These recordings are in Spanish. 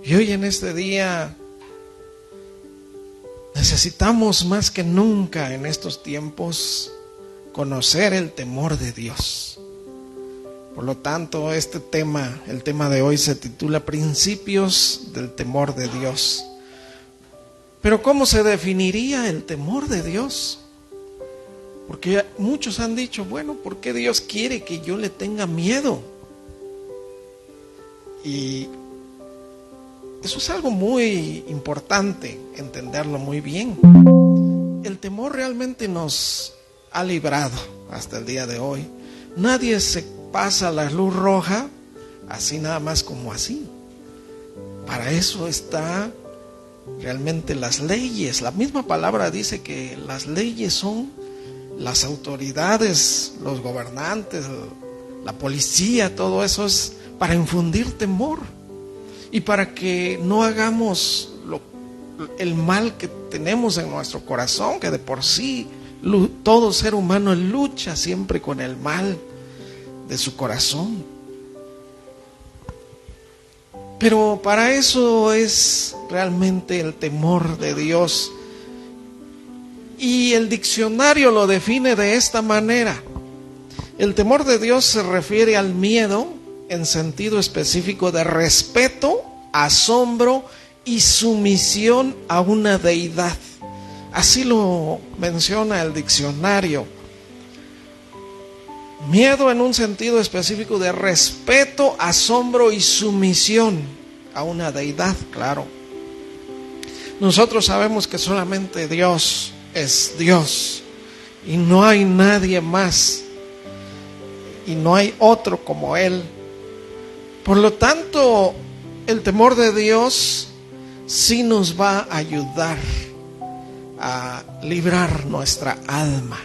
Y hoy en este día necesitamos más que nunca en estos tiempos conocer el temor de Dios. Por lo tanto, el tema de hoy se titula Principios del temor de Dios. Pero ¿cómo se definiría el temor de Dios? Porque muchos han dicho, bueno, ¿por qué Dios quiere que yo le tenga miedo? Y eso es algo muy importante, entenderlo muy bien. El temor realmente nos ha librado hasta el día de hoy. Nadie se pasa la luz roja así nada más como así. Para eso está realmente las leyes. La misma palabra dice que las leyes son las autoridades, los gobernantes, la policía, todo eso es para infundir temor y para que no hagamos el mal que tenemos en nuestro corazón, que de por sí todo ser humano lucha siempre con el mal de su corazón. Pero para eso es realmente el temor de Dios. Y el diccionario lo define de esta manera. El temor de Dios se refiere al miedo en sentido específico de respeto, asombro y sumisión a una deidad. Así lo menciona el diccionario. Miedo en un sentido específico de respeto, asombro y sumisión a una deidad, claro. Nosotros sabemos que solamente Dios es Dios y no hay nadie más y no hay otro como Él. Por lo tanto, el temor de Dios sí nos va a ayudar a librar nuestra alma.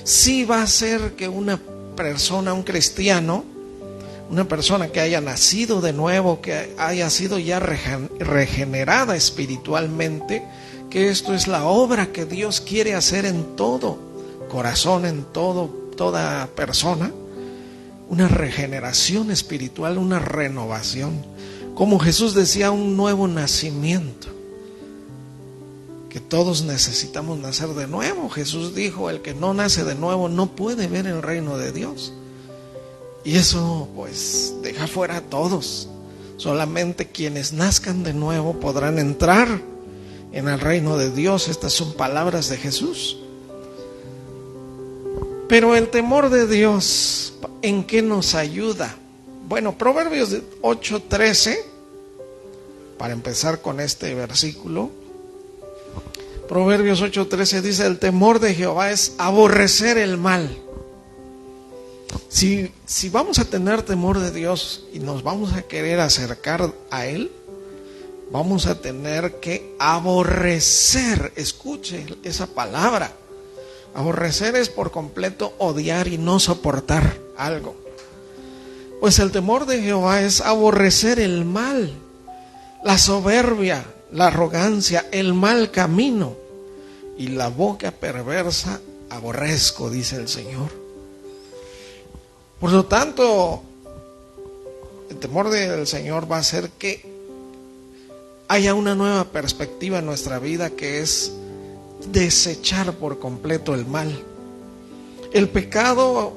Sí va a hacer que una persona, un cristiano, una persona que haya nacido de nuevo, que haya sido ya regenerada espiritualmente, que esto es la obra que Dios quiere hacer en todo corazón, en toda persona, una regeneración espiritual, una renovación. Como Jesús decía, un nuevo nacimiento, que todos necesitamos nacer de nuevo. Jesús dijo, el que no nace de nuevo no puede ver el reino de Dios. Y eso pues deja fuera a todos. Solamente quienes nazcan de nuevo podrán entrar en el reino de Dios. Estas son palabras de Jesús. Pero el temor de Dios, ¿en qué nos ayuda? Bueno, Proverbios 8:13, para empezar con este versículo. Proverbios 8:13 dice, el temor de Jehová es aborrecer el mal. Si vamos a tener temor de Dios y nos vamos a querer acercar a Él, vamos a tener que aborrecer. Escuche esa palabra. Aborrecer es por completo odiar y no soportar algo. Pues el temor de Jehová es aborrecer el mal, la soberbia, la arrogancia, el mal camino y la boca perversa aborrezco, dice el Señor. Por lo tanto, el temor del Señor va a hacer que haya una nueva perspectiva en nuestra vida, que es desechar por completo el mal. El pecado,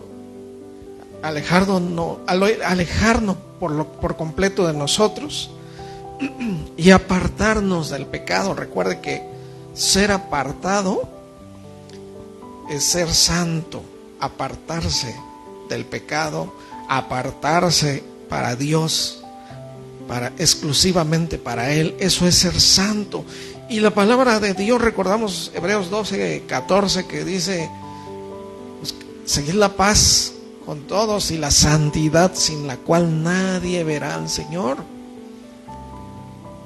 alejarnos por completo de nosotros y apartarnos del pecado. Recuerde que ser apartado es ser santo, apartarse del pecado, apartarse para Dios, exclusivamente para Él. Eso es ser santo. Y la palabra de Dios, recordamos Hebreos 12:14, que dice, pues, seguid la paz con todos y la santidad, sin la cual nadie verá al Señor.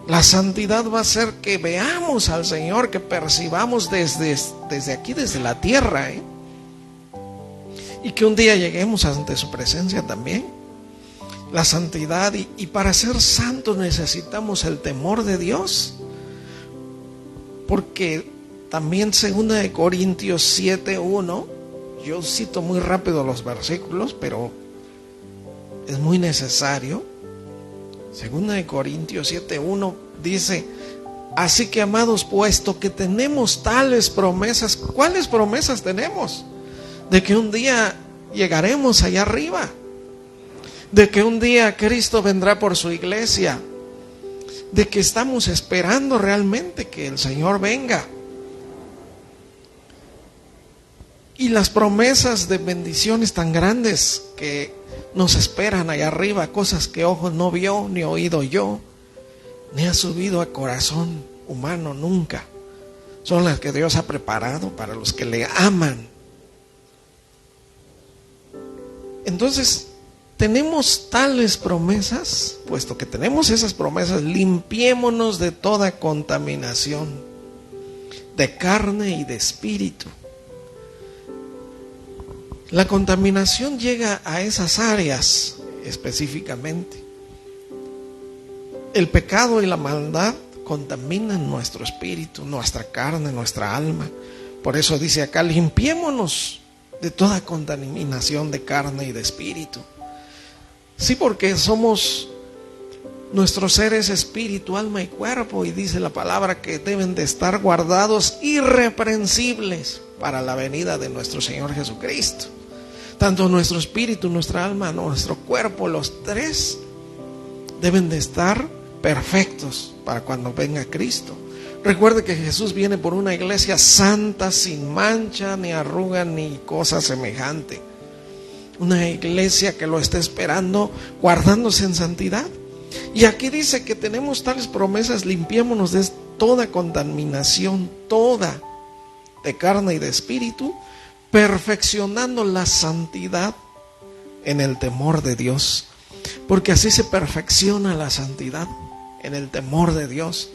La santidad va a hacer que veamos al Señor, que percibamos desde aquí, desde la tierra, y que un día lleguemos ante su presencia también. La santidad, y para ser santos necesitamos el temor de Dios, porque también 2 Corintios 7:1, yo cito muy rápido los versículos, pero es muy necesario. Segunda de Corintios 7:1 dice: así que, amados, puesto que tenemos tales promesas. ¿Cuáles promesas tenemos? De que un día llegaremos allá arriba, de que un día Cristo vendrá por su iglesia, de que estamos esperando realmente que el Señor venga. Y las promesas de bendiciones tan grandes que nos esperan allá arriba, cosas que ojo no vio, ni oído yo, ni ha subido a corazón humano nunca, son las que Dios ha preparado para los que le aman. Entonces, tenemos tales promesas. Puesto que tenemos esas promesas, limpiémonos de toda contaminación de carne y de espíritu. La contaminación llega a esas áreas específicamente. El pecado y la maldad contaminan nuestro espíritu, nuestra carne, nuestra alma. Por eso dice acá: limpiémonos de toda contaminación de carne y de espíritu. Sí, porque somos nuestros seres espíritu, alma y cuerpo, y dice la palabra que deben de estar guardados irreprensibles para la venida de nuestro Señor Jesucristo. Tanto nuestro espíritu, nuestra alma, nuestro cuerpo, los tres deben de estar perfectos para cuando venga Cristo. Recuerde que Jesús viene por una iglesia santa, sin mancha, ni arruga, ni cosa semejante. Una iglesia que lo está esperando, guardándose en santidad. Y aquí dice que tenemos tales promesas: limpiémonos de toda contaminación, toda, de carne y de espíritu, perfeccionando la santidad en el temor de Dios. Porque así se perfecciona la santidad, en el temor de Dios.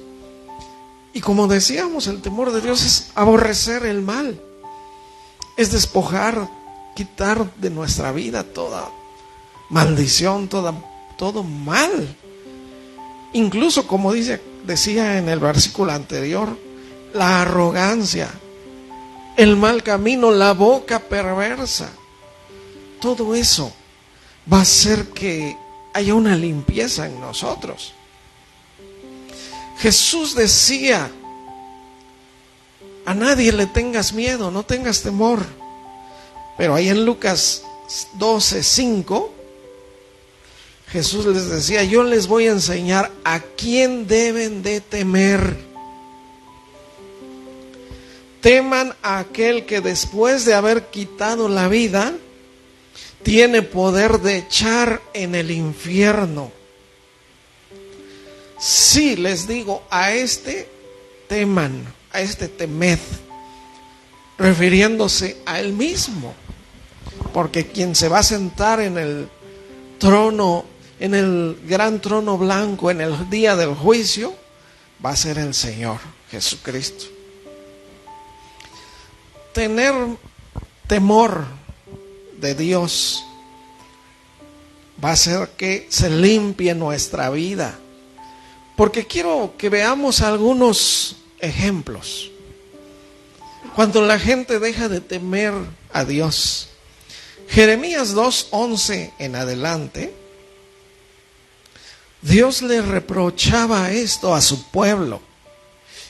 Y como decíamos, el temor de Dios es aborrecer el mal, es despojar, quitar de nuestra vida toda maldición, todo mal. Incluso, como decía en el versículo anterior, la arrogancia, el mal camino, la boca perversa. Todo eso va a hacer que haya una limpieza en nosotros. Jesús decía: a nadie le tengas miedo, no tengas temor. Pero ahí en Lucas 12:5, Jesús les decía: yo les voy a enseñar a quién deben de temer. Teman a aquel que después de haber quitado la vida, tiene poder de echar en el infierno. Sí, les digo, a este teman, a este temed, refiriéndose a él mismo. Porque quien se va a sentar en el trono, en el gran trono blanco, en el día del juicio, va a ser el Señor Jesucristo. Tener temor de Dios va a hacer que se limpie nuestra vida. Porque quiero que veamos algunos ejemplos. Cuando la gente deja de temer a Dios. Jeremías 2:11 en adelante, Dios le reprochaba esto a su pueblo.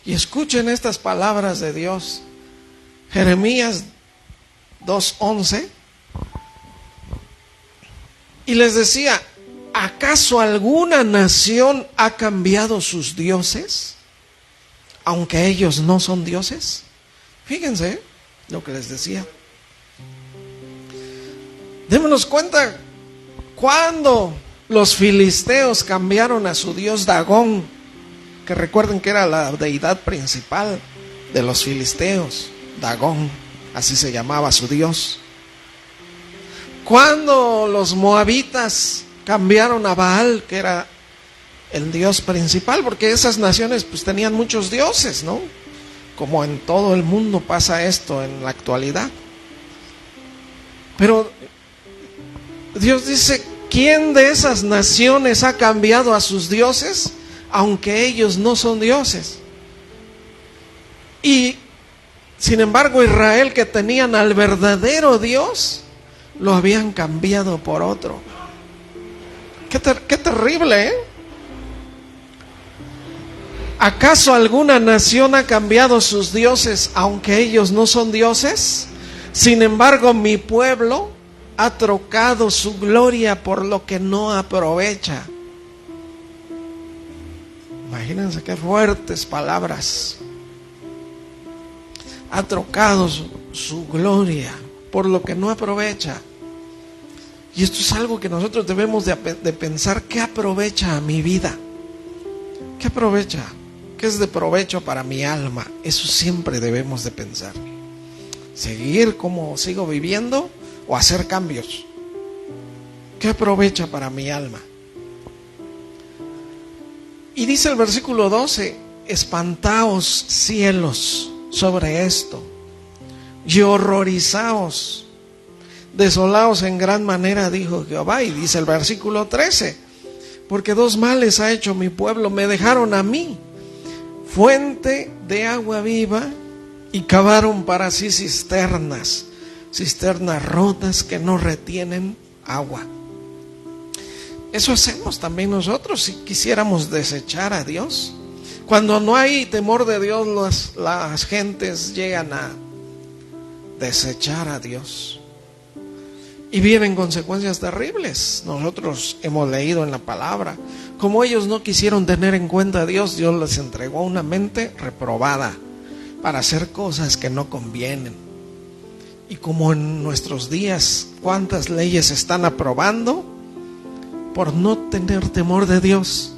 Y escuchen estas palabras de Dios. Jeremías 2:11. Y les decía: ¿acaso alguna nación ha cambiado sus dioses, aunque ellos no son dioses? Fíjense lo que les decía. Démonos cuenta cuando los filisteos cambiaron a su dios Dagón, que recuerden que era la deidad principal de los filisteos. Dagón, así se llamaba su dios. Cuando los moabitas cambiaron a Baal, que era el dios principal, porque esas naciones pues tenían muchos dioses, ¿no? Como en todo el mundo pasa esto en la actualidad. Pero Dios dice: ¿quién de esas naciones ha cambiado a sus dioses, aunque ellos no son dioses? Y sin embargo, Israel, que tenían al verdadero Dios, lo habían cambiado por otro. Qué terrible, ¿eh? ¿Acaso alguna nación ha cambiado sus dioses aunque ellos no son dioses? Sin embargo, mi pueblo ha trocado su gloria por lo que no aprovecha. Imagínense qué fuertes palabras. Ha trocado su gloria por lo que no aprovecha. Y esto es algo que nosotros debemos de pensar. ¿Qué aprovecha a mi vida? ¿Qué aprovecha? ¿Qué es de provecho para mi alma? Eso siempre debemos de pensar. ¿Seguir como sigo viviendo o hacer cambios? ¿Qué aprovecha para mi alma? Y dice el versículo 12: espantaos cielos sobre esto, y horrorizaos, desolaos en gran manera, dijo Jehová. Y dice el versículo 13: porque dos males ha hecho mi pueblo, me dejaron a mí fuente de agua viva, y cavaron para sí cisternas rotas que no retienen agua. Eso hacemos también nosotros si quisiéramos desechar a Dios. Cuando no hay temor de Dios, las gentes llegan a desechar a Dios. Y vienen consecuencias terribles. Nosotros hemos leído en la palabra, como ellos no quisieron tener en cuenta a Dios, Dios les entregó una mente reprobada para hacer cosas que no convienen. Y como en nuestros días, ¿cuántas leyes están aprobando por no tener temor de Dios?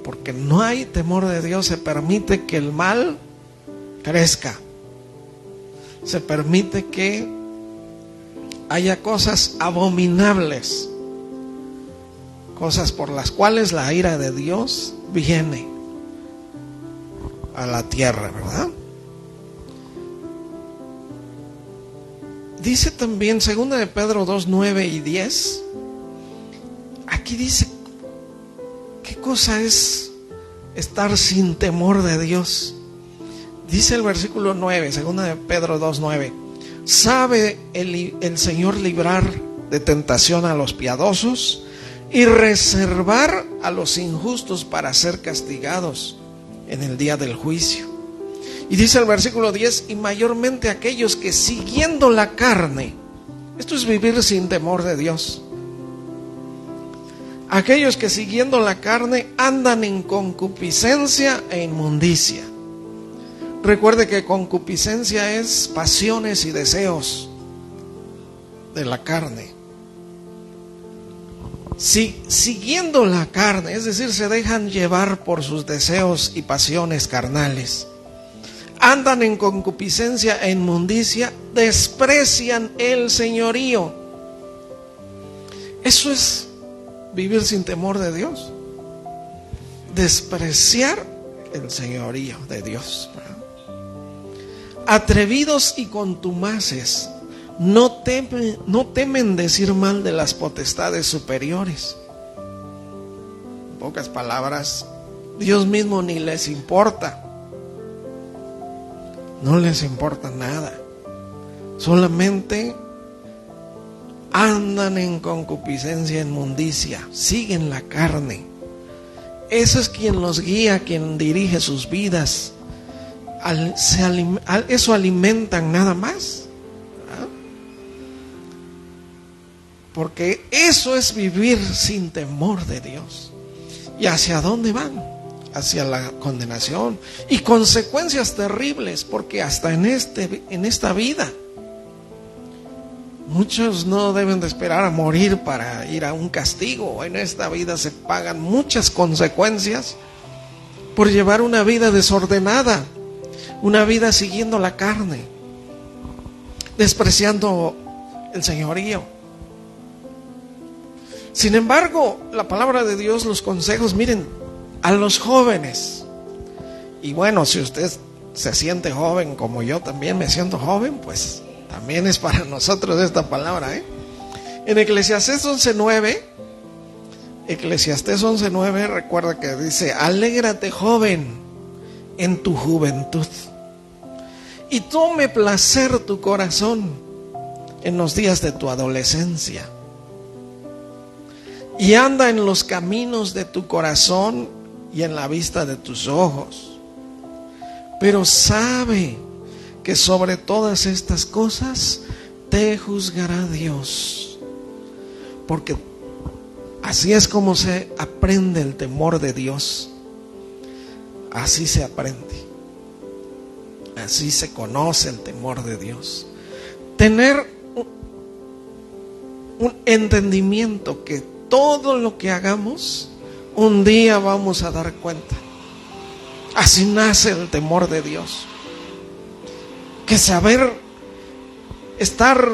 Porque no hay temor de Dios, se permite que el mal crezca. Se permite que haya cosas abominables, cosas por las cuales la ira de Dios viene a la tierra, ¿verdad? Dice también 2 de Pedro 2, 9 y 10. Aquí dice qué cosa es estar sin temor de Dios. Dice el versículo 9, 2 de Pedro 2, 9: sabe el Señor librar de tentación a los piadosos y reservar a los injustos para ser castigados en el día del juicio. Y dice el versículo 10: y mayormente aquellos que siguiendo la carne, esto es vivir sin temor de Dios, aquellos que siguiendo la carne andan en concupiscencia e inmundicia. Recuerde que concupiscencia es pasiones y deseos de la carne. Siguiendo la carne, es decir, se dejan llevar por sus deseos y pasiones carnales. Andan en concupiscencia e inmundicia, desprecian el señorío. Eso es vivir sin temor de Dios. Despreciar el señorío de Dios. Atrevidos y contumaces, no temen decir mal de las potestades superiores. En pocas palabras, Dios mismo ni les importa. No les importa nada. Solamente andan en concupiscencia, en inmundicia, siguen la carne. Eso es quien los guía, quien dirige sus vidas. Eso alimentan nada más. ¿Verdad? Porque eso es vivir sin temor de Dios. ¿Y hacia dónde van? Hacia la condenación y consecuencias terribles, porque hasta en esta vida muchos no deben de esperar a morir para ir a un castigo. En esta vida se pagan muchas consecuencias por llevar una vida desordenada, una vida siguiendo la carne, despreciando el señorío. Sin embargo, la palabra de Dios, los consejos, miren, a los jóvenes, y bueno, si usted se siente joven como yo también me siento joven, pues también es para nosotros esta palabra, En Eclesiastés 11:9, recuerda que dice: alégrate, joven, en tu juventud, y tome placer tu corazón en los días de tu adolescencia, y anda en los caminos de tu corazón y en la vista de tus ojos. Pero sabe que sobre todas estas cosas te juzgará Dios. Porque así es como se aprende el temor de Dios. Así se aprende. Así se conoce el temor de Dios. Tener un entendimiento que todo lo que hagamos, un día vamos a dar cuenta. Así nace el temor de Dios. Que saber estar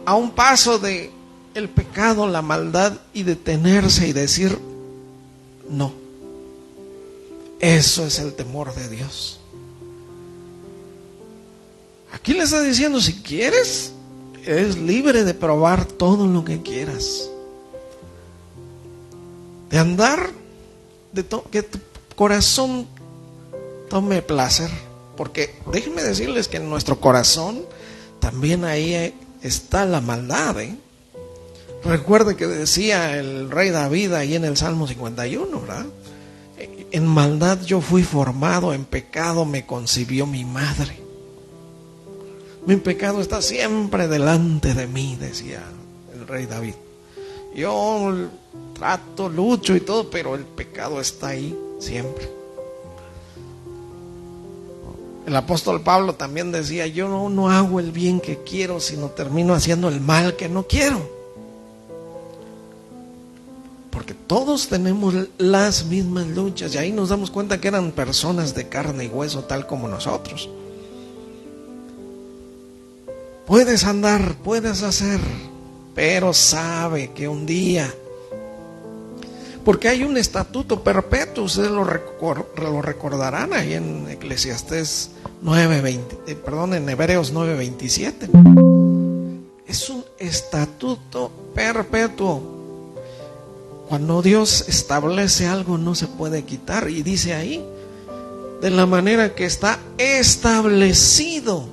a un paso de el pecado, la maldad, y detenerse y decir no. Eso es el temor de Dios. Aquí le está diciendo, si quieres, eres libre de probar todo lo que quieras. De andar, que tu corazón tome placer. Porque déjenme decirles que en nuestro corazón también ahí está la maldad, ¿eh? Recuerde que decía el rey David ahí en el Salmo 51, ¿verdad? En maldad yo fui formado, en pecado me concibió mi madre. Mi pecado está siempre delante de mí, decía el rey David. Yo trato, lucho y todo, pero el pecado está ahí siempre. El apóstol Pablo también decía, yo no hago el bien que quiero, sino termino haciendo el mal que no quiero. Porque todos tenemos las mismas luchas, y ahí nos damos cuenta que eran personas de carne y hueso, tal como nosotros. Puedes andar, puedes hacer, pero sabe que un día, porque hay un estatuto perpetuo, ustedes lo recordarán ahí en Eclesiastés 9:20, en Hebreos 9:27. Es un estatuto perpetuo. Cuando Dios establece algo no se puede quitar, y dice ahí, de la manera que está establecido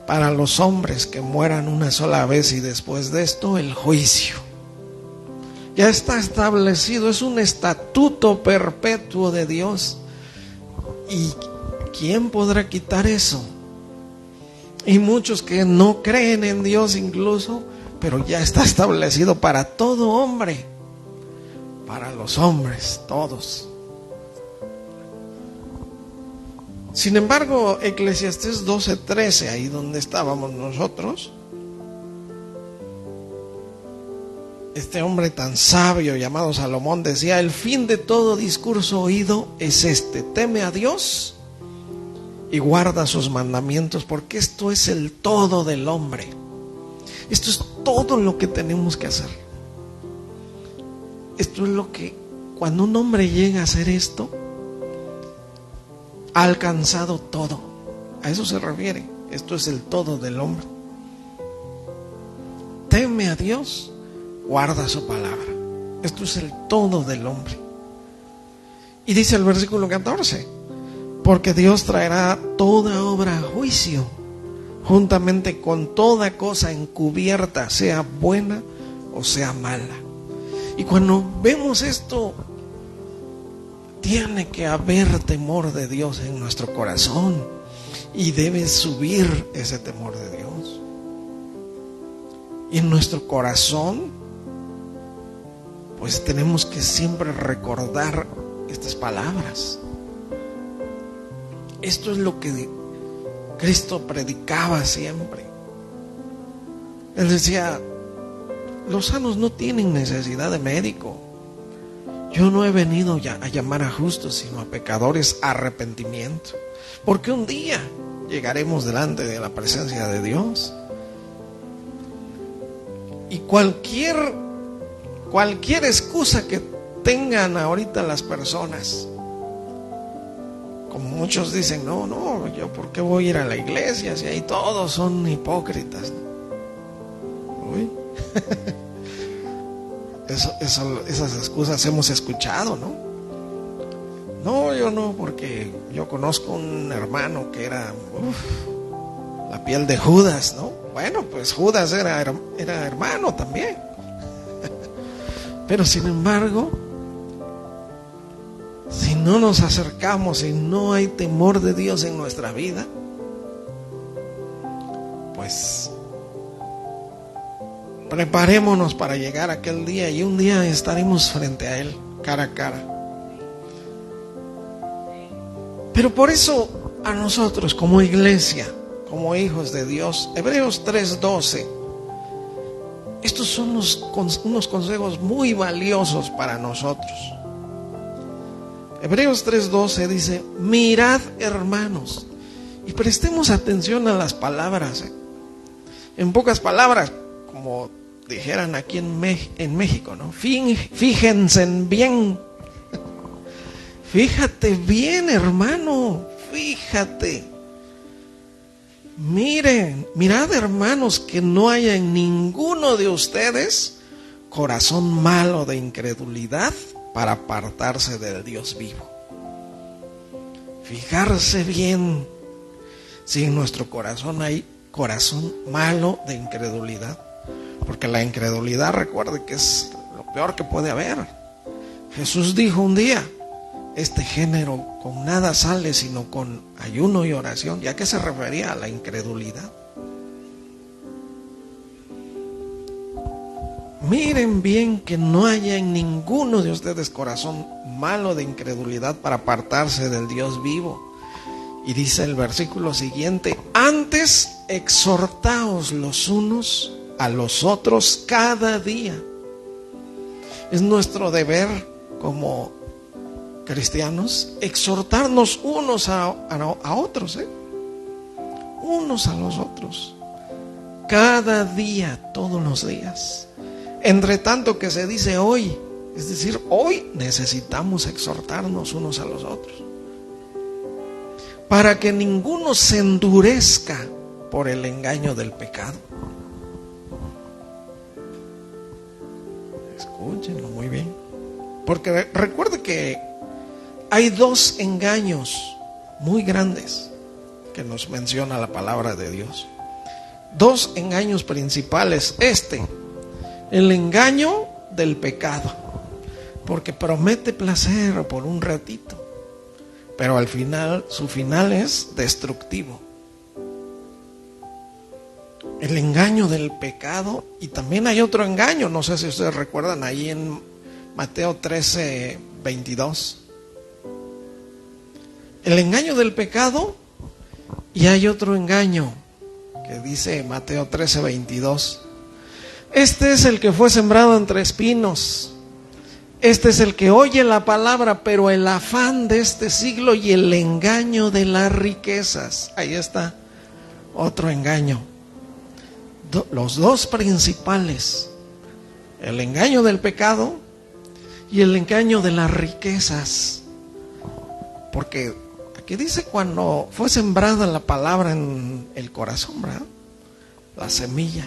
para los hombres que mueran una sola vez y después de esto el juicio. Ya está establecido, es un estatuto perpetuo de Dios. ¿Y quién podrá quitar eso? Y muchos que no creen en Dios incluso, pero ya está establecido para todo hombre, para los hombres, todos. Sin embargo, Eclesiastés 12:13, ahí donde estábamos nosotros, este hombre tan sabio llamado Salomón decía, el fin de todo discurso oído es este: teme a Dios y guarda sus mandamientos, porque esto es el todo del hombre. Esto es todo lo que tenemos que hacer. Esto es lo que, cuando un hombre llega a hacer esto, ha alcanzado todo. A eso se refiere. Esto es el todo del hombre. Teme a Dios, guarda su palabra. Esto es el todo del hombre. Y dice el versículo 14, porque Dios traerá toda obra a juicio, juntamente con toda cosa encubierta, sea buena o sea mala. Y cuando vemos esto, tiene que haber temor de Dios en nuestro corazón, y debe subir ese temor de Dios. Y en nuestro corazón, pues tenemos que siempre recordar estas palabras. Esto es lo que Cristo predicaba siempre. Él decía, los sanos no tienen necesidad de médico. Yo no he venido a llamar a justos, sino a pecadores a arrepentimiento. Porque un día llegaremos delante de la presencia de Dios. Y cualquier excusa que tengan ahorita las personas, como muchos dicen, no, yo por qué voy a ir a la iglesia si ahí todos son hipócritas. Uy. Esas excusas hemos escuchado, ¿no? No, yo no, porque yo conozco un hermano que era la piel de Judas, ¿no? Bueno, pues Judas era hermano también. Pero sin embargo, no nos acercamos y no hay temor de Dios en nuestra vida, pues preparémonos para llegar a aquel día, y un día estaremos frente a Él, cara a cara. Pero por eso a nosotros como iglesia, como hijos de Dios, Hebreos 3:12, estos son unos consejos muy valiosos para nosotros. Hebreos 3:12 dice: mirad, hermanos, y prestemos atención a las palabras. En pocas palabras, como dijeran aquí en México, ¿no? Fíjense bien. Fíjate bien, hermano, fíjate. Mirad, hermanos, que no haya en ninguno de ustedes corazón malo de incredulidad para apartarse del Dios vivo. Fijarse bien si en nuestro corazón hay corazón malo de incredulidad, porque la incredulidad, recuerde que es lo peor que puede haber. Jesús dijo un día: este género con nada sale sino con ayuno y oración. ¿Y a qué se refería? A la incredulidad. Miren bien que no haya en ninguno de ustedes corazón malo de incredulidad para apartarse del Dios vivo. Y dice el versículo siguiente: antes exhortaos los unos a los otros cada día. Es nuestro deber como cristianos exhortarnos unos a otros, unos a los otros, cada día, todos los días. Entre tanto que se dice hoy, es decir, hoy necesitamos exhortarnos unos a los otros, para que ninguno se endurezca por el engaño del pecado. Escúchenlo muy bien, porque recuerde que hay dos engaños muy grandes que nos menciona la palabra de Dios. Dos engaños principales. El engaño del pecado, porque promete placer por un ratito, pero al final, su final es destructivo. El engaño del pecado. Y también hay otro engaño, no sé si ustedes recuerdan, ahí en Mateo 13:22. El engaño del pecado, y hay otro engaño que dice Mateo 13:22. Este es el que fue sembrado entre espinos. Este es el que oye la palabra, pero el afán de este siglo y el engaño de las riquezas. Ahí está otro engaño. Los dos principales: el engaño del pecado y el engaño de las riquezas. Porque aquí dice cuando fue sembrada la palabra en el corazón, ¿verdad? La semilla.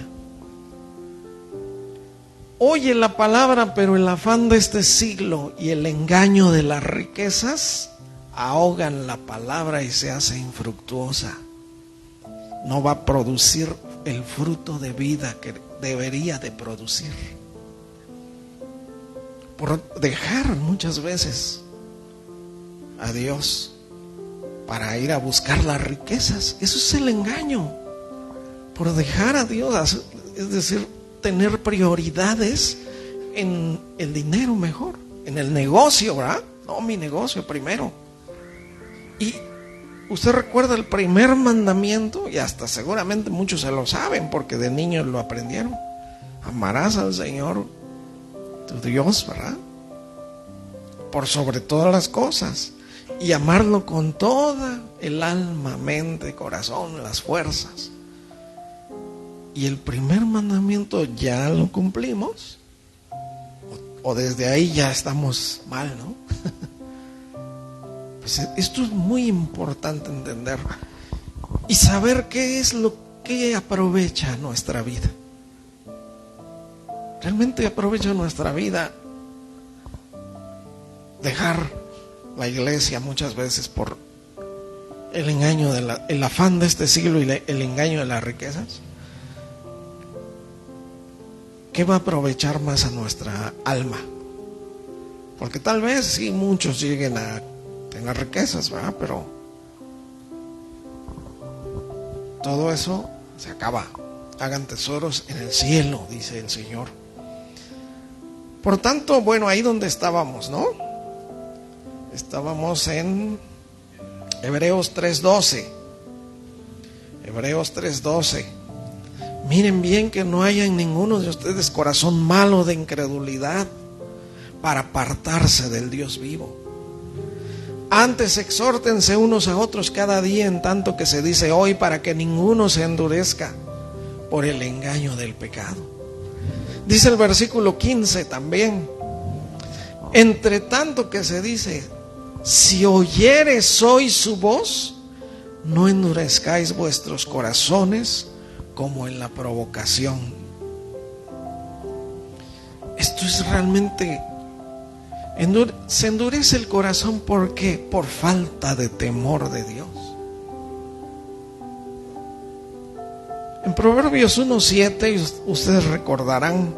Oye la palabra, pero el afán de este siglo y el engaño de las riquezas ahogan la palabra y se hace infructuosa. No va a producir el fruto de vida que debería de producir, por dejar muchas veces a Dios para ir a buscar las riquezas. Eso es el engaño, por dejar a Dios, es decir, tener prioridades en el dinero mejor, en el negocio, ¿verdad? No, mi negocio primero. Y usted recuerda el primer mandamiento, y hasta seguramente muchos se lo saben porque de niños lo aprendieron: amarás al Señor tu Dios, ¿verdad? Por sobre todas las cosas, y amarlo con toda el alma, mente, corazón, las fuerzas. Y el primer mandamiento ya lo cumplimos, o desde ahí ya estamos mal, ¿no? Pues esto es muy importante entender y saber qué es lo que aprovecha nuestra vida. Realmente aprovecha nuestra vida dejar la iglesia muchas veces por el engaño el afán de este siglo y el engaño de las riquezas. ¿Qué va a aprovechar más a nuestra alma? Porque tal vez sí muchos lleguen a tenga riquezas, ¿verdad? Pero todo eso se acaba. Hagan tesoros en el cielo, dice el Señor. Por tanto, bueno, ahí donde estábamos, ¿no? Estábamos en Hebreos 3:12. Hebreos 3:12. Miren bien que no haya en ninguno de ustedes corazón malo de incredulidad para apartarse del Dios vivo. Antes exhórtense unos a otros cada día en tanto que se dice hoy, para que ninguno se endurezca por el engaño del pecado. Dice el versículo 15 también: entre tanto que se dice, si oyereis hoy su voz, no endurezcáis vuestros corazones como en la provocación. Esto es realmente, se endurece el corazón, ¿por qué? Por falta de temor de Dios. En Proverbios 1:7, ustedes recordarán,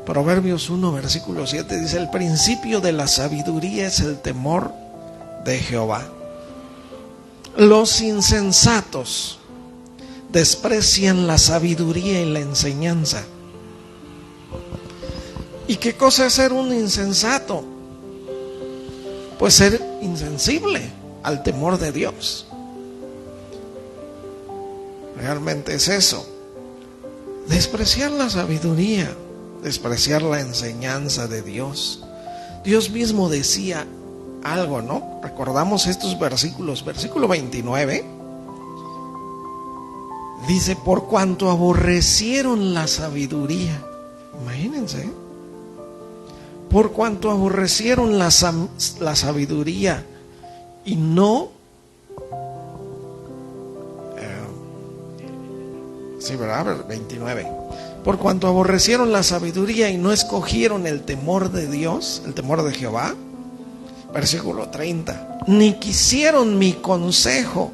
Proverbios 1, versículo 7, dice: el principio de la sabiduría es el temor de Jehová. Los insensatos desprecian la sabiduría y la enseñanza. ¿Y qué cosa es ser un insensato? Pues ser insensible al temor de Dios. Realmente es eso. Despreciar la sabiduría, despreciar la enseñanza de Dios. Dios mismo decía algo, ¿no? Recordamos estos versículos. Versículo 29 dice: por cuanto aborrecieron la sabiduría. Imagínense. Por cuanto aborrecieron la sabiduría y no sí, ¿verdad? 29. Por cuanto aborrecieron la sabiduría y no escogieron el temor de Dios, el temor de Jehová. Versículo 30. Ni quisieron mi consejo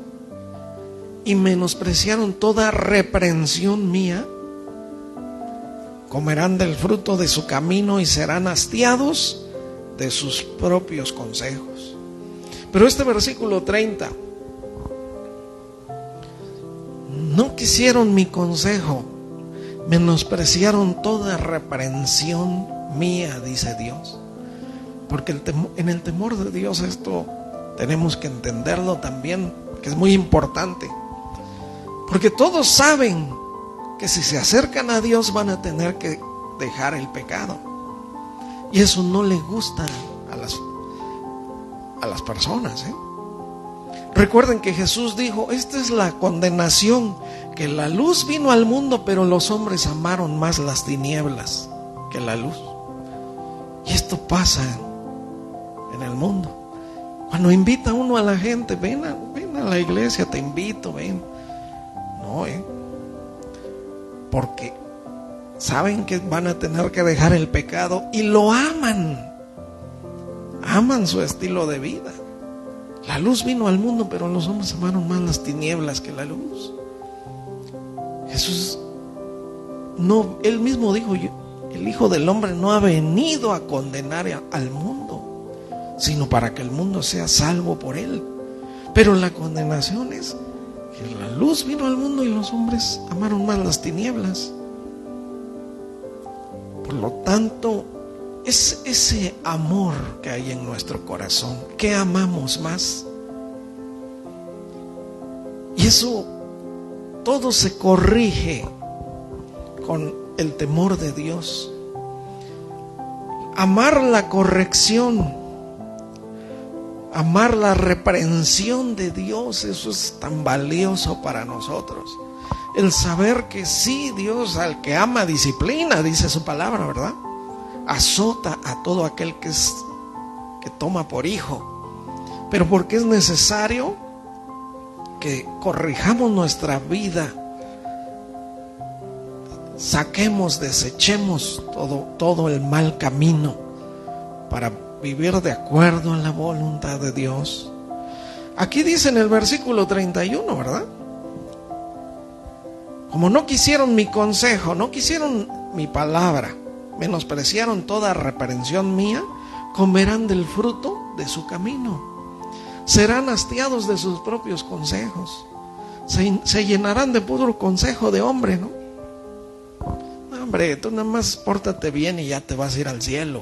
y menospreciaron toda reprensión mía, comerán del fruto de su camino y serán hastiados de sus propios consejos. Pero este versículo 30: no quisieron mi consejo, menospreciaron toda reprensión mía, dice Dios. Porque en el temor de Dios, esto tenemos que entenderlo también, que es muy importante. Porque todos saben que si se acercan a Dios van a tener que dejar el pecado. Y eso no le gusta a las personas, ¿eh? Recuerden que Jesús dijo: esta es la condenación, que la luz vino al mundo, pero los hombres amaron más las tinieblas que la luz. Y esto pasa en el mundo. Cuando invita uno a la gente: ven a la iglesia, te invito, ven. No, porque saben que van a tener que dejar el pecado y lo aman. Aman su estilo de vida. La luz vino al mundo, pero los hombres amaron más las tinieblas que la luz. Jesús no, él mismo dijo: el Hijo del Hombre no ha venido a condenar al mundo, sino para que el mundo sea salvo por él. Pero la condenación es que la luz vino al mundo y los hombres amaron más las tinieblas. Por lo tanto, es ese amor que hay en nuestro corazón. ¿Qué amamos más? Y eso todo se corrige con el temor de Dios. Amar la corrección, amar la reprensión de Dios, eso es tan valioso para nosotros. El saber que sí, Dios al que ama disciplina, dice su palabra, ¿verdad? Azota a todo aquel que toma por hijo. Pero porque es necesario que corrijamos nuestra vida, saquemos, desechemos todo el mal camino para vivir de acuerdo a la voluntad de Dios. Aquí dice en el versículo 31, ¿verdad? Como no quisieron mi consejo, no quisieron mi palabra, menospreciaron toda reprensión mía, comerán del fruto de su camino. serán hastiados de sus propios consejos. Se llenarán de puro consejo de hombre, ¿no? Hombre, tú nada más pórtate bien y ya te vas a ir al cielo.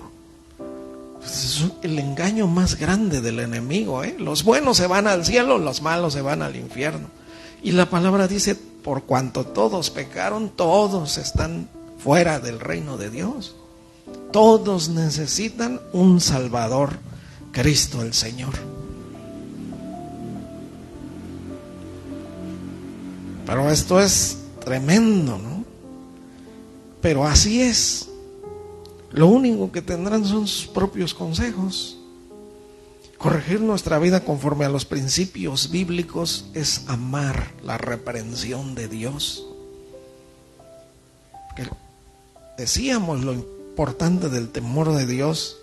Pues es el engaño más grande del enemigo, ¿eh? Los buenos se van al cielo, los malos se van al infierno. Y la palabra dice, por cuanto todos pecaron, todos están fuera del reino de Dios. Todos necesitan un Salvador, Cristo el Señor. Pero esto es tremendo, ¿no? Pero así es. Lo único que tendrán son sus propios consejos. Corregir nuestra vida conforme a los principios bíblicos es amar la reprensión de Dios. Porque decíamos lo importante del temor de Dios,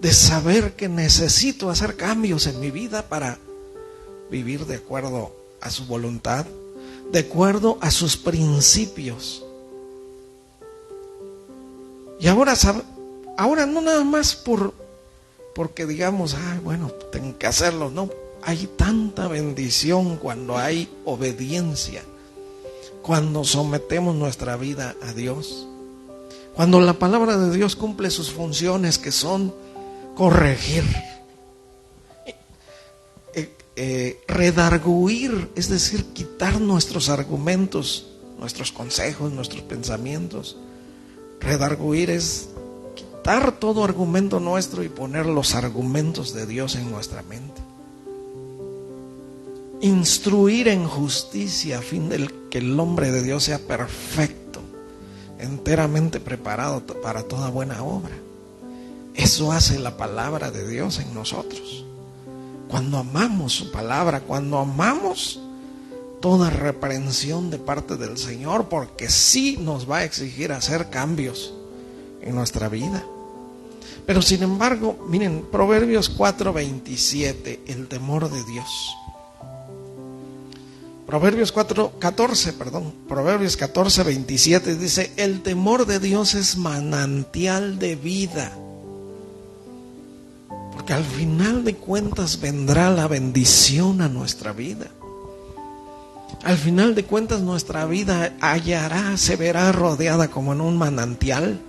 de saber que necesito hacer cambios en mi vida para vivir de acuerdo a su voluntad, de acuerdo a sus principios. Y ahora no nada más porque digamos, bueno, tengo que hacerlo, no. Hay tanta bendición cuando hay obediencia, cuando sometemos nuestra vida a Dios, cuando la palabra de Dios cumple sus funciones, que son corregir, redarguir, es decir, quitar nuestros argumentos, nuestros consejos, nuestros pensamientos. Redarguir es quitar todo argumento nuestro y poner los argumentos de Dios en nuestra mente. Instruir en justicia a fin de que el hombre de Dios sea perfecto, enteramente preparado para toda buena obra. Eso hace la palabra de Dios en nosotros. Cuando amamos su palabra, cuando amamos toda reprensión de parte del Señor, porque sí nos va a exigir hacer cambios en nuestra vida. Pero sin embargo, miren, Proverbios 4:27, el temor de Dios. Proverbios 14:27 dice, el temor de Dios es manantial de vida. Porque al final de cuentas vendrá la bendición a nuestra vida. Al final de cuentas nuestra vida se verá rodeada como en un manantial.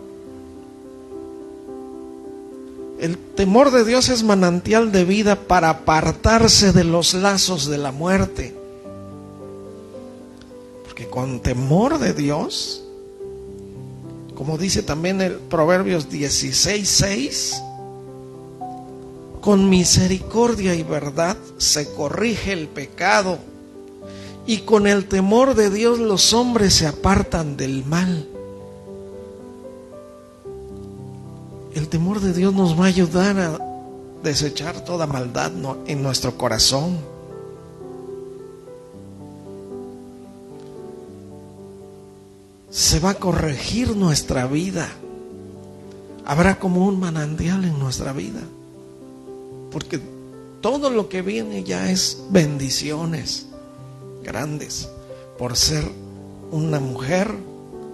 El temor de Dios es manantial de vida para apartarse de los lazos de la muerte. Porque con temor de Dios, como dice también el Proverbios 16:6, con misericordia y verdad se corrige el pecado, y con el temor de Dios los hombres se apartan del mal. El temor de Dios nos va a ayudar a desechar toda maldad en nuestro corazón. Se va a corregir nuestra vida. Habrá como un manantial en nuestra vida. Porque todo lo que viene ya es bendiciones grandes por ser una mujer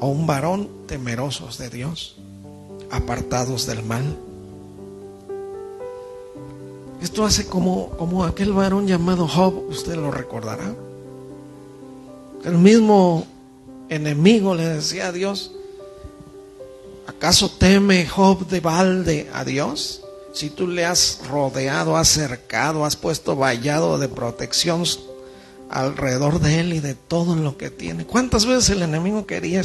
o un varón temerosos de Dios, apartados del mal. Esto hace como aquel varón llamado Job, usted lo recordará. El mismo enemigo le decía a Dios, ¿acaso teme Job de balde a Dios? Si tú le has rodeado, has cercado, has puesto vallado de protección alrededor de él y de todo lo que tiene. ¿Cuántas veces el enemigo quería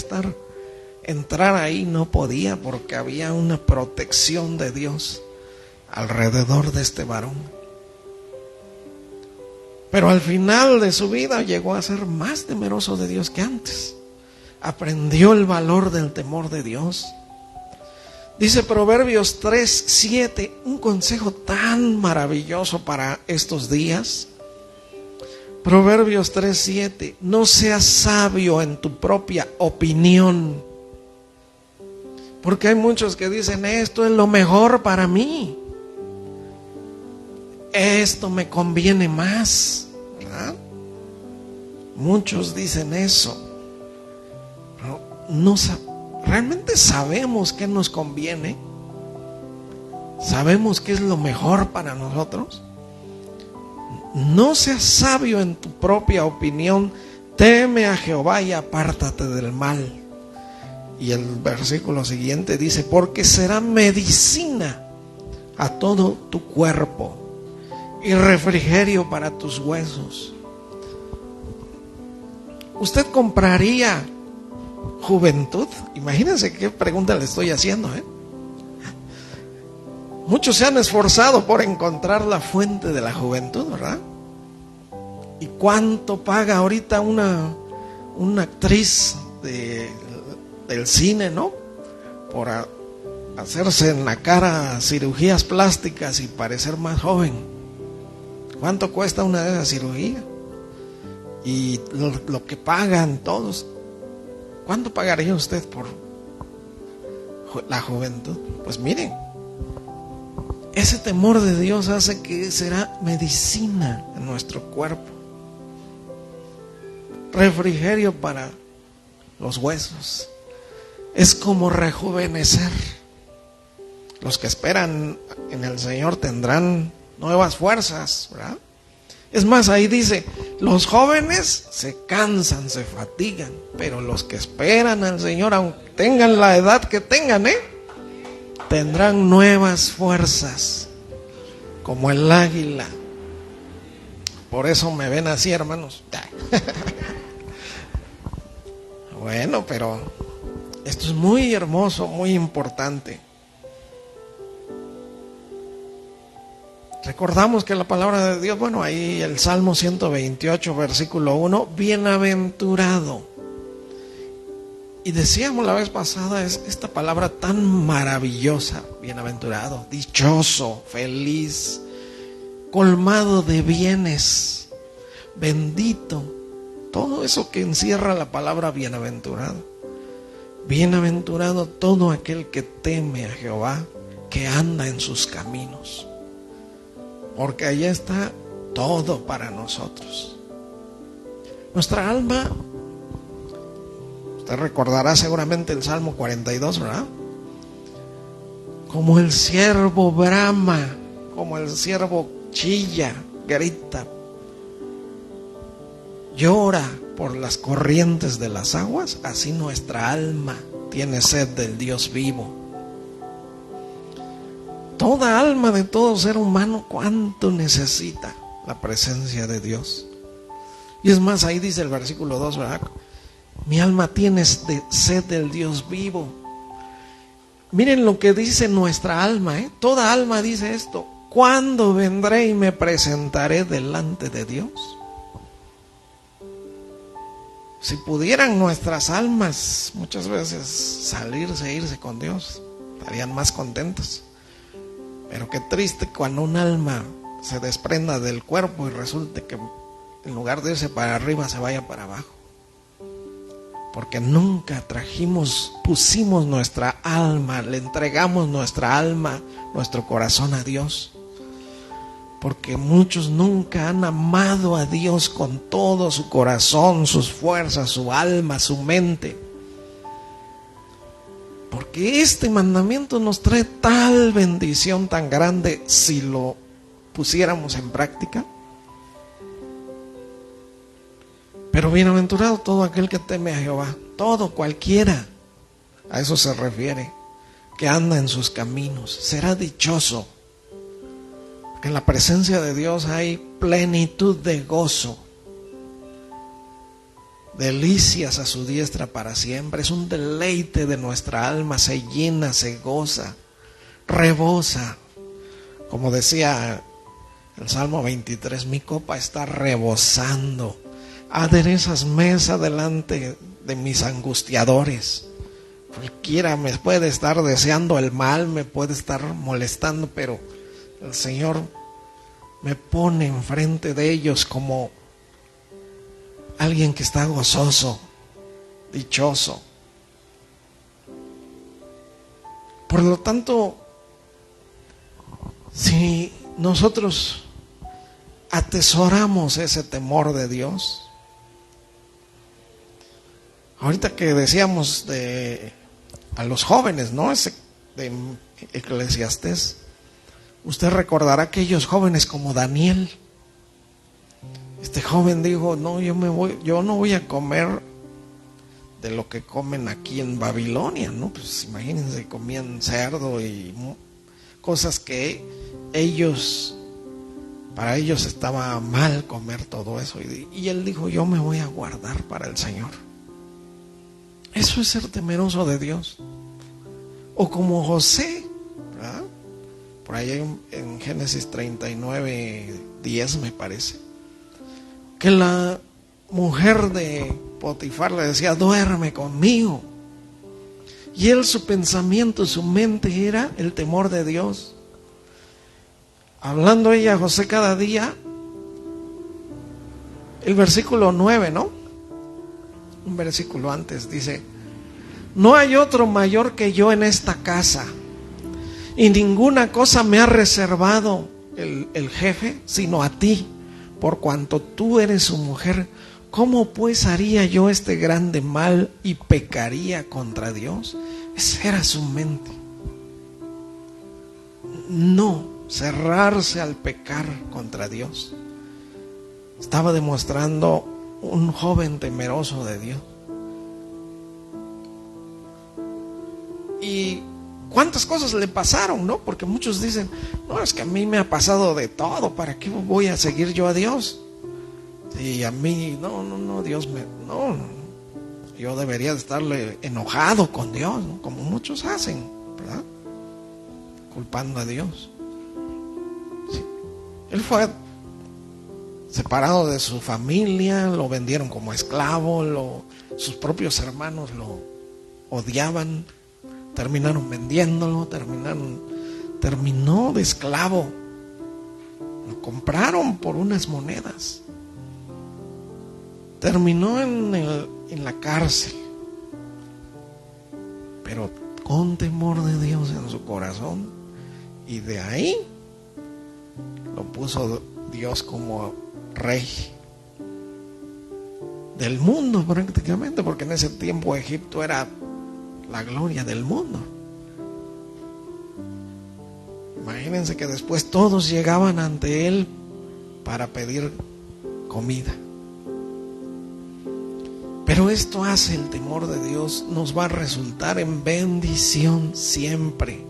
entrar ahí? No podía, porque había una protección de Dios alrededor de este varón. Pero al final de su vida llegó a ser más temeroso de Dios que antes. Aprendió el valor del temor de Dios. Dice Proverbios 3:7, un consejo tan maravilloso para estos días. Proverbios 3:7, no seas sabio en tu propia opinión. Porque hay muchos que dicen, esto es lo mejor para mí. Esto me conviene más, ¿verdad? Muchos dicen eso. Pero ¿realmente sabemos qué nos conviene? ¿Sabemos qué es lo mejor para nosotros? no seas sabio en tu propia opinión, teme a Jehová y apártate del mal. Y el versículo siguiente dice, porque será medicina a todo tu cuerpo y refrigerio para tus huesos. ¿Usted compraría juventud? Imagínense qué pregunta le estoy haciendo, Muchos se han esforzado por encontrar la fuente de la juventud, ¿verdad? ¿Y cuánto paga ahorita una actriz del cine, ¿no? Por hacerse en la cara cirugías plásticas y parecer más joven. ¿Cuánto cuesta una de esas cirugías? Y lo que pagan todos. ¿Cuánto pagaría usted por la juventud? Pues miren, ese temor de Dios hace que será medicina en nuestro cuerpo, refrigerio para los huesos. Es como rejuvenecer. Los que esperan en el Señor tendrán nuevas fuerzas, ¿verdad? Es más, ahí dice, los jóvenes se cansan, se fatigan, pero los que esperan al Señor, aunque tengan la edad que tengan, tendrán nuevas fuerzas, como el águila. Por eso me ven así, hermanos. Bueno, pero esto es muy hermoso, muy importante. Recordamos que la palabra de Dios, bueno, ahí el Salmo 128, versículo 1, bienaventurado. Y decíamos la vez pasada, es esta palabra tan maravillosa, bienaventurado, dichoso, feliz, colmado de bienes, bendito, todo eso que encierra la palabra bienaventurado. Bienaventurado todo aquel que teme a Jehová, que anda en sus caminos, porque allá está todo para nosotros. Nuestra alma, usted recordará seguramente el Salmo 42, ¿verdad? Como el ciervo brama, como el ciervo chilla, grita, llora por las corrientes de las aguas, así nuestra alma tiene sed del Dios vivo. Toda alma de todo ser humano, cuánto necesita la presencia de Dios. Y es más, ahí dice el versículo 2, ¿verdad? Mi alma tiene sed del Dios vivo. Miren lo que dice nuestra alma, Toda alma dice esto: ¿cuándo vendré y me presentaré delante de Dios? Si pudieran nuestras almas muchas veces salirse, irse con Dios, estarían más contentos. Pero qué triste cuando un alma se desprenda del cuerpo y resulte que en lugar de irse para arriba se vaya para abajo. Porque nunca pusimos nuestra alma, le entregamos nuestra alma, nuestro corazón a Dios. Porque muchos nunca han amado a Dios con todo su corazón, sus fuerzas, su alma, su mente. Porque este mandamiento nos trae tal bendición tan grande si lo pusiéramos en práctica. Pero bienaventurado todo aquel que teme a Jehová, todo, cualquiera, a eso se refiere, que anda en sus caminos, será dichoso. Porque en la presencia de Dios hay plenitud de gozo, delicias a su diestra para siempre. Es un deleite de nuestra alma, se llena, se goza, rebosa. Como decía el Salmo 23, mi copa está rebosando. Aderezas mesa delante de mis angustiadores. Cualquiera me puede estar deseando el mal, me puede estar molestando, pero el Señor me pone enfrente de ellos como alguien que está gozoso, dichoso. Por lo tanto, si nosotros atesoramos ese temor de Dios, ahorita que decíamos a los jóvenes, ¿no? Ese de Eclesiastés, usted recordará aquellos jóvenes como Daniel, Este joven dijo, no, yo no voy a comer de lo que comen aquí en Babilonia, ¿no? Pues imagínense, comían cerdo y cosas que para ellos estaba mal comer todo eso. Y él dijo, yo me voy a guardar para el Señor. Eso es ser temeroso de Dios. O como José, ¿verdad? Por ahí en Génesis 39:10 me parece, que la mujer de Potifar le decía, duerme conmigo. Y él, su pensamiento, su mente era el temor de Dios. Hablando ella a José cada día, el versículo 9, ¿no? Un versículo antes dice, no hay otro mayor que yo en esta casa, y ninguna cosa me ha reservado el jefe, sino a ti, por cuanto tú eres su mujer. ¿Cómo pues haría yo este grande mal y pecaría contra Dios? Esa era su mente. No cerrarse al pecar contra Dios. Estaba demostrando un joven temeroso de Dios. Y cuántas cosas le pasaron, ¿no? Porque muchos dicen, no, es que a mí me ha pasado de todo, ¿para qué voy a seguir yo a Dios? Y a mí, no, Dios no, yo debería de estarle enojado con Dios, ¿no? Como muchos hacen, ¿verdad? Culpando a Dios. Sí. Él fue separado de su familia, lo vendieron como esclavo, sus propios hermanos lo odiaban, terminaron vendiéndolo, terminó de esclavo, lo compraron por unas monedas. Terminó en la cárcel, pero con temor de Dios en su corazón, y de ahí lo puso Dios como rey del mundo prácticamente, porque en ese tiempo Egipto era la gloria del mundo. Imagínense que después todos llegaban ante él para pedir comida. Pero esto hace el temor de Dios, nos va a resultar en bendición siempre.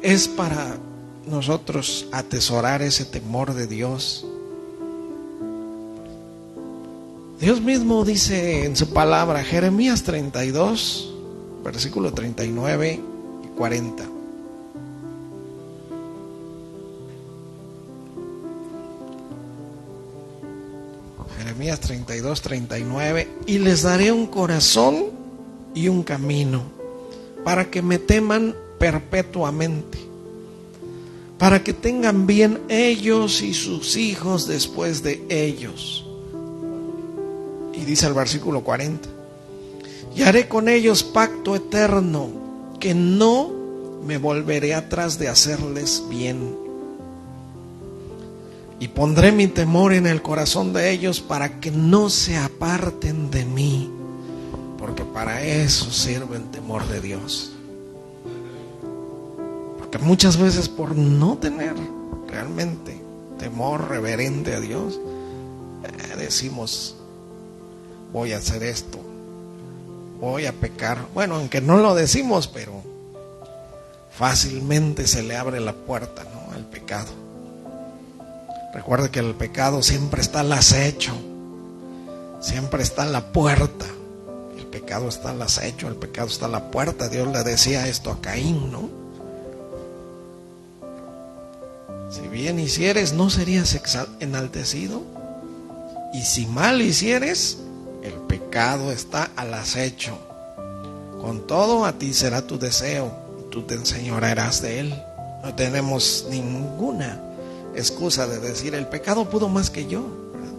Es para nosotros atesorar ese temor de Dios. Dios mismo dice en su palabra, Jeremías 32, versículo 39 y 40. Jeremías 32, 39. Y les daré un corazón y un camino, para que me teman perpetuamente, para que tengan bien ellos y sus hijos después de ellos. Y dice el versículo 40, y haré con ellos pacto eterno, que no me volveré atrás de hacerles bien. Y pondré mi temor en el corazón de ellos, para que no se aparten de mí, porque para eso sirve el temor de Dios. Porque muchas veces, por no tener realmente temor reverente a Dios, decimos, voy a hacer esto, voy a pecar. Bueno, aunque no lo decimos, pero fácilmente se le abre la puerta, ¿no?, al pecado. Recuerde que el pecado siempre está al acecho, siempre está en la puerta. El pecado está al acecho, el pecado está a la puerta. Dios le decía esto a Caín, ¿no? Si bien hicieres, no serías enaltecido, y si mal hicieres, el pecado está al acecho. Con todo, a ti será tu deseo, y tú te enseñorearás de él. No tenemos ninguna excusa de decir, el pecado pudo más que yo, ¿verdad?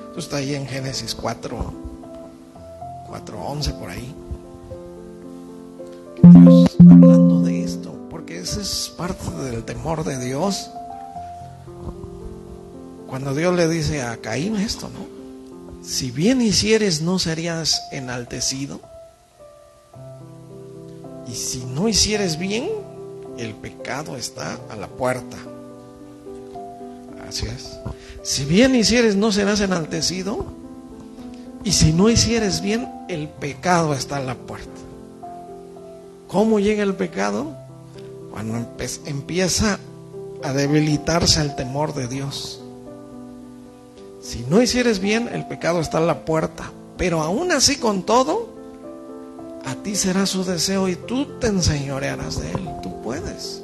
Esto está ahí en Génesis 4:11 por ahí. Dios hablando de esto, porque ese es parte del temor de Dios. Cuando Dios le dice a Caín esto, ¿no? Si bien hicieres, no serías enaltecido, y si no hicieres bien, el pecado está a la puerta. Así es. Si bien hicieres, no serás enaltecido. Y si no hicieres bien, el pecado está en la puerta. ¿Cómo llega el pecado? Cuando empieza a debilitarse el temor de Dios. Si no hicieres bien, el pecado está en la puerta. Pero aún así, con todo, a ti será su deseo y tú te enseñorearás de él. Tú puedes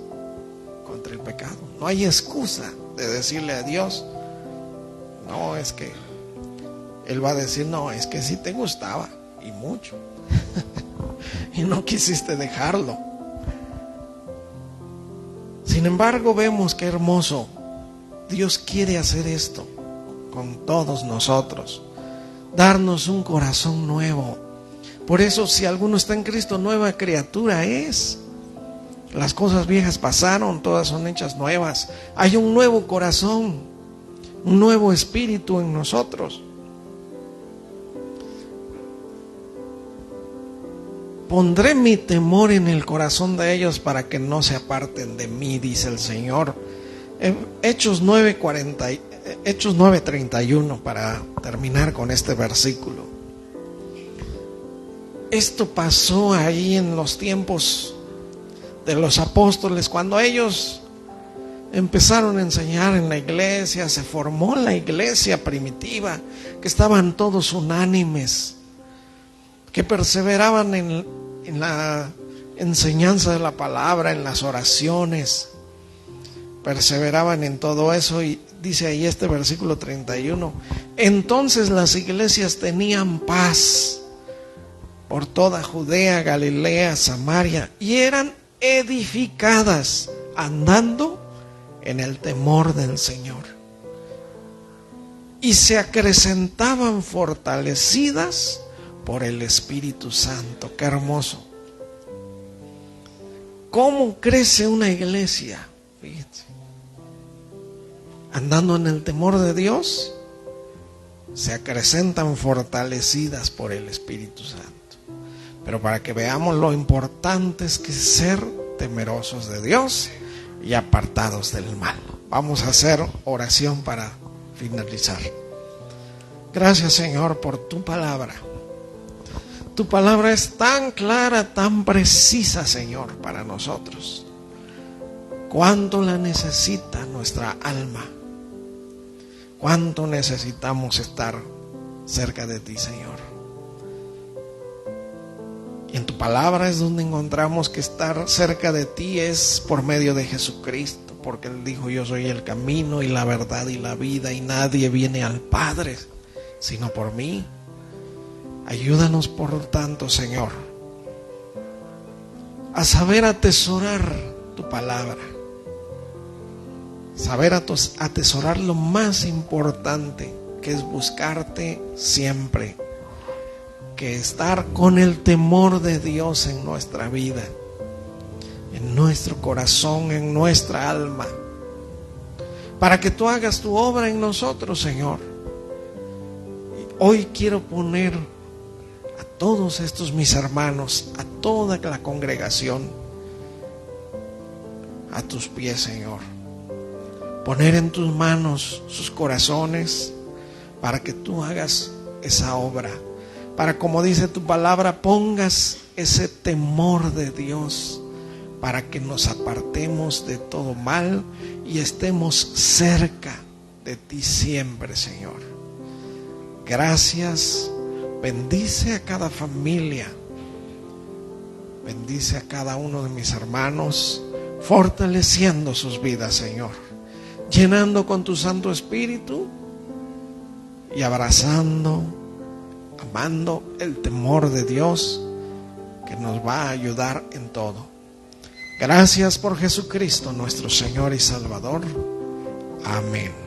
contra el pecado. No hay excusa de decirle a Dios, no, es que Él va a decir, no, es que sí te gustaba y mucho y no quisiste dejarlo. Sin embargo, vemos qué hermoso. Dios quiere hacer esto con todos nosotros, darnos un corazón nuevo. Por eso, si alguno está en Cristo, nueva criatura es. Las cosas viejas pasaron, todas son hechas nuevas. Hay un nuevo corazón, un nuevo espíritu en nosotros. Pondré mi temor en el corazón de ellos para que no se aparten de mí, dice el Señor. Hechos 9:31, para terminar con este versículo. Esto pasó ahí en los tiempos de los apóstoles, cuando ellos empezaron a enseñar en la iglesia, se formó la iglesia primitiva, que estaban todos unánimes, que perseveraban en la enseñanza de la palabra, en las oraciones, perseveraban en todo eso. Y dice ahí este versículo 31, entonces las iglesias tenían paz por toda Judea, Galilea, Samaria, y eran edificadas andando en el temor del Señor, y se acrecentaban fortalecidas por el Espíritu Santo. Qué hermoso. ¿Cómo crece una iglesia? Fíjense, andando en el temor de Dios, se acrecentan fortalecidas por el Espíritu Santo. Pero para que veamos lo importante es que ser temerosos de Dios y apartados del mal. Vamos a hacer oración para finalizar. Gracias, Señor, por tu palabra. Tu palabra es tan clara, tan precisa, Señor, para nosotros. Cuánto la necesita nuestra alma. Cuánto necesitamos estar cerca de ti, Señor. Y en tu palabra es donde encontramos que estar cerca de ti es por medio de Jesucristo, porque Él dijo, yo soy el camino y la verdad y la vida, y nadie viene al Padre sino por mí. Ayúdanos, por tanto, Señor, a saber atesorar tu palabra, saber atesorar lo más importante, que es buscarte siempre, que estar con el temor de Dios en nuestra vida, en nuestro corazón, en nuestra alma, para que tú hagas tu obra en nosotros, Señor. Y hoy quiero poner a todos estos mis hermanos, a toda la congregación, a tus pies, Señor. Poner en tus manos sus corazones para que tú hagas esa obra. Para, como dice tu palabra, pongas ese temor de Dios, para que nos apartemos de todo mal y estemos cerca de ti siempre, Señor. Gracias. Bendice a cada familia. Bendice a cada uno de mis hermanos, fortaleciendo sus vidas, Señor. Llenando con tu Santo Espíritu y abrazando, amando el temor de Dios, que nos va a ayudar en todo. Gracias por Jesucristo, nuestro Señor y Salvador. Amén.